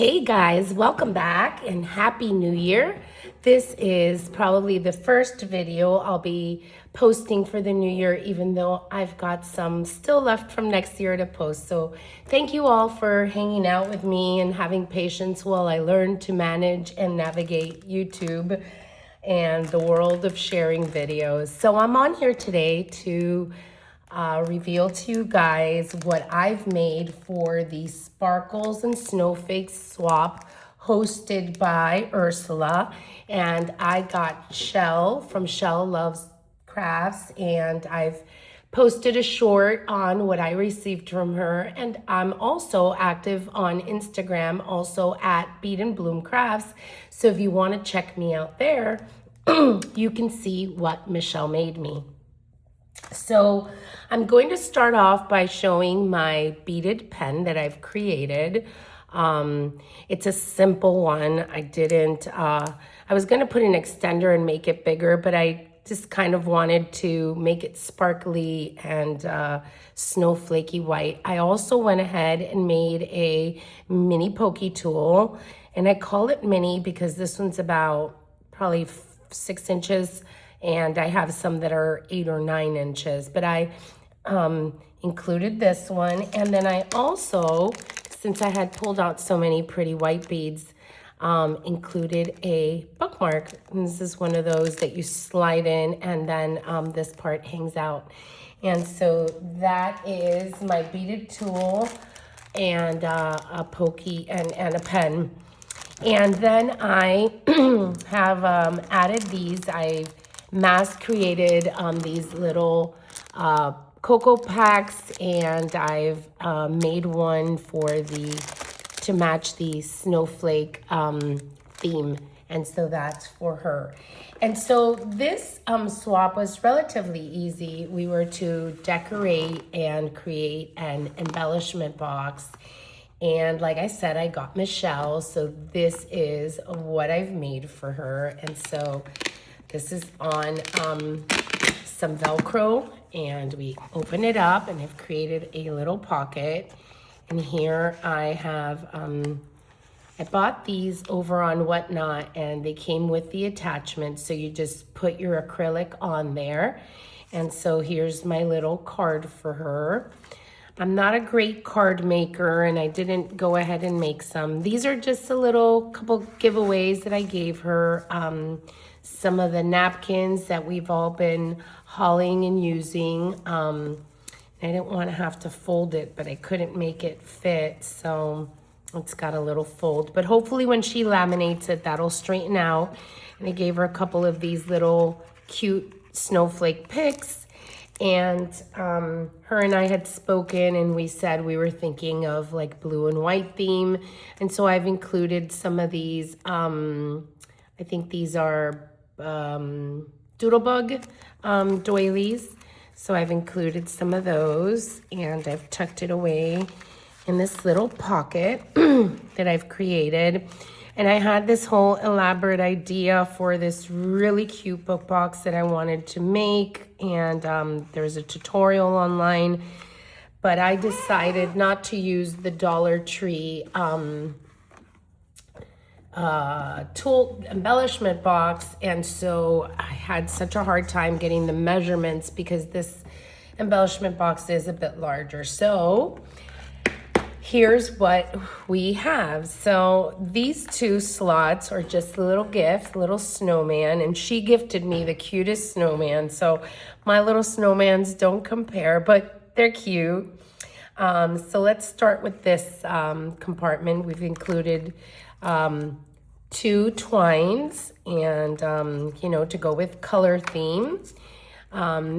Hey guys, welcome back and Happy New Year. This is probably the first video I'll be posting for the new year, even though I've got some still left from next year to post. So thank you all for hanging out with me and having patience while I learn to manage and navigate YouTube and the world of sharing videos. So I'm on here today to reveal to you guys what I've made for the Sparkles and Snowflakes Swap hosted by Ursula. And I got Shell from Shell Loves Crafts, and I've posted a short on what I received from her. And I'm also active on Instagram, also at Beat and Bloom Crafts. So if you want to check me out there, you can see what Michelle made me. So I'm going to start off by showing my beaded pen that I've created. It's a simple one. I was going to put an extender and make it bigger, but I just kind of wanted to make it sparkly and snowflakey white. I also went ahead and made a mini pokey tool, and I call it mini because this one's about probably 6 inches, and I have some that are 8 or 9 inches, but I included this one. And then I also, since I had pulled out so many pretty white beads, included a bookmark. And this is one of those that you slide in, and then this part hangs out. And so that is my beaded tool and a pokey and a pen. And then I have added these. I mass created these little cocoa packs, and I've made one to match the snowflake theme, and so that's for her. And so this swap was relatively easy. We were to decorate and create an embellishment box, and like I said, I got Michelle, so this is what I've made for her. And so this is on some Velcro, and we open it up, and I've created a little pocket. And here I have, I bought these over on Whatnot, and they came with the attachment. So you just put your acrylic on there. And so here's my little card for her. I'm not a great card maker, and I didn't go ahead and make some. These are just a little couple giveaways that I gave her. Some of the napkins that we've all been hauling and using. I didn't want to have to fold it, but I couldn't make it fit, so it's got a little fold. But hopefully when she laminates it, that'll straighten out. And I gave her a couple of these little cute snowflake picks. And her and I had spoken, and we said we were thinking of like blue and white theme. And so I've included some of these, I think these are doodlebug doilies. So I've included some of those, and I've tucked it away in this little pocket that I've created. And I had this whole elaborate idea for this really cute book box that I wanted to make. And there's a tutorial online, but I decided not to use the Dollar Tree tool embellishment box. And so I had such a hard time getting the measurements because this embellishment box is a bit larger. So here's what we have. So these 2 slots are just a little gift, little snowman, and she gifted me the cutest snowman. So my little snowmans don't compare, but they're cute. So let's start with this compartment. We've included 2 twines, and to go with color themes.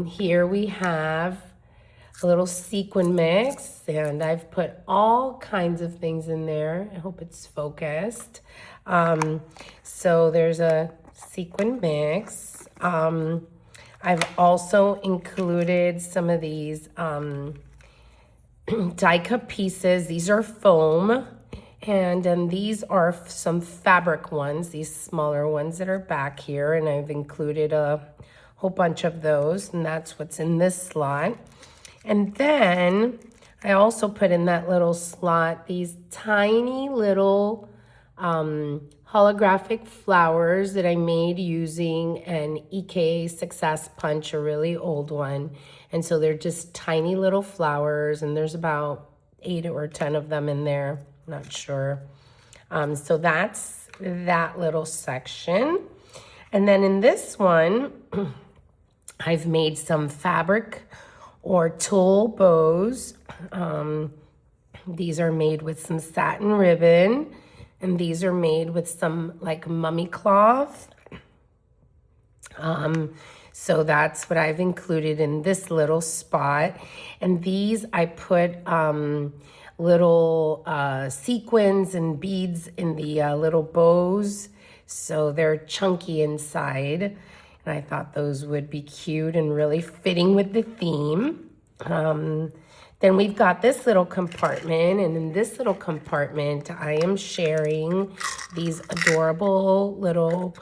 Here we have a little sequin mix, and I've put all kinds of things in there. I hope it's focused. So there's a sequin mix. I've also included some of these die cut pieces. These are foam, and then these are some fabric ones, these smaller ones that are back here, and I've included a whole bunch of those, and that's what's in this slot. And then I also put in that little slot these tiny little holographic flowers that I made using an EK Success Punch, a really old one. And so they're just tiny little flowers, and there's about 8 or 10 of them in there, not sure. So that's that little section. And then in this one, I've made some fabric or tulle bows. These are made with some satin ribbon, and these are made with some like mummy cloth. So that's what I've included in this little spot. And these I put little sequins and beads in the little bows. So they're chunky inside. And I thought those would be cute and really fitting with the theme. Then we've got this little compartment, and in this little compartment, I am sharing these adorable little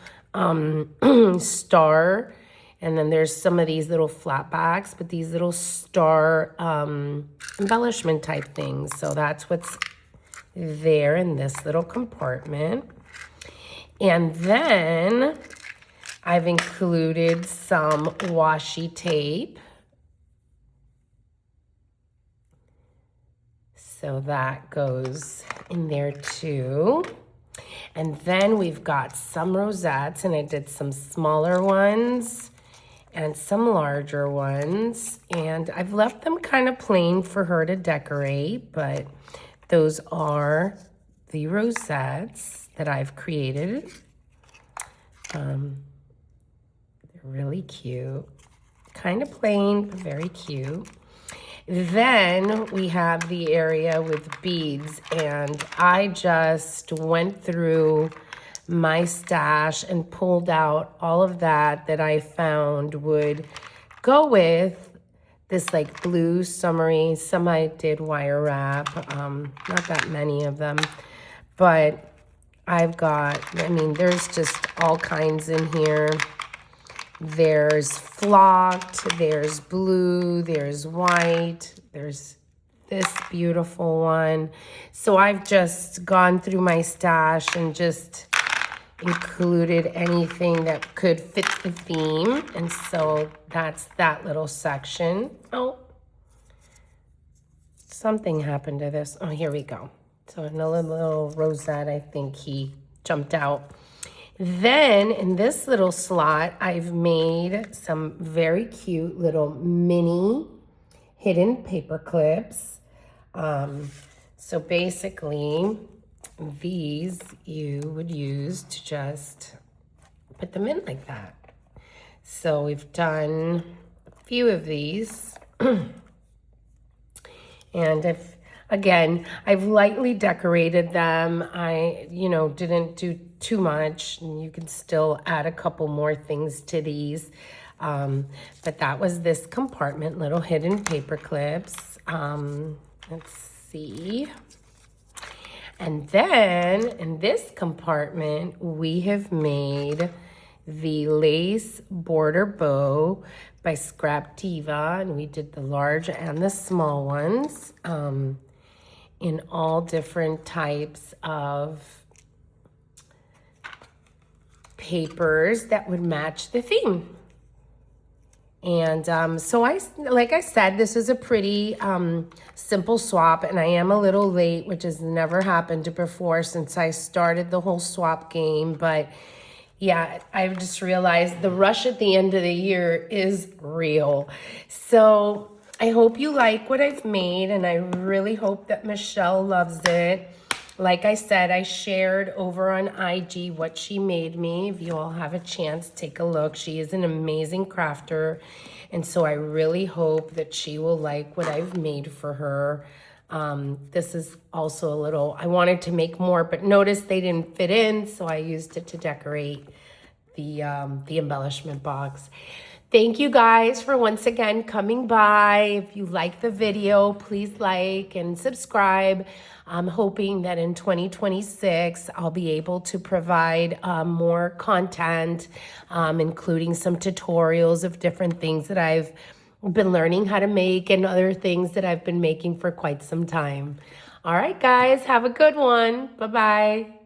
star, and then there's some of these little flat backs, but these little star embellishment type things. So that's what's there in this little compartment. And then I've included some washi tape. So that goes in there too. And then we've got some rosettes, and I did some smaller ones and some larger ones. And I've left them kind of plain for her to decorate, but those are the rosettes that I've created. They're really cute. Kind of plain, but very cute. Then we have the area with beads, and I just went through my stash and pulled out all of that I found would go with this like blue summery. Some I did wire wrap, not that many of them, but I've got, I mean, there's just all kinds in here. There's flocked, there's blue, there's white, there's this beautiful one. So I've just gone through my stash and just included anything that could fit the theme. And so that's that little section. Oh, something happened to this. Oh, here we go. So another little rosette, I think he jumped out. Then in this little slot, I've made some very cute little mini hidden paper clips. So basically, these you would use to just put them in like that. So we've done a few of these. And I've lightly decorated them. I, didn't do too much, and you can still add a couple more things to these. But that was this compartment, little hidden paper clips. Let's see. And then in this compartment, we have made the lace border bow by Scrap Diva, and we did the large and the small ones in all different types of papers that would match the theme. And so like I said, this is a pretty simple swap, and I am a little late, which has never happened before since I started the whole swap game. But yeah, I've just realized the rush at the end of the year is real. So I hope you like what I've made, and I really hope that Michelle loves it. Like I said, I shared over on IG what she made me. If you all have a chance, take a look. She is an amazing crafter, and so I really hope that she will like what I've made for her. This is also a little, I wanted to make more, but notice they didn't fit in, so I used it to decorate the embellishment box. Thank you guys for once again coming by. If you like the video, please like and subscribe. I'm hoping that in 2026, I'll be able to provide more content, including some tutorials of different things that I've been learning how to make and other things that I've been making for quite some time. All right, guys, have a good one. Bye-bye.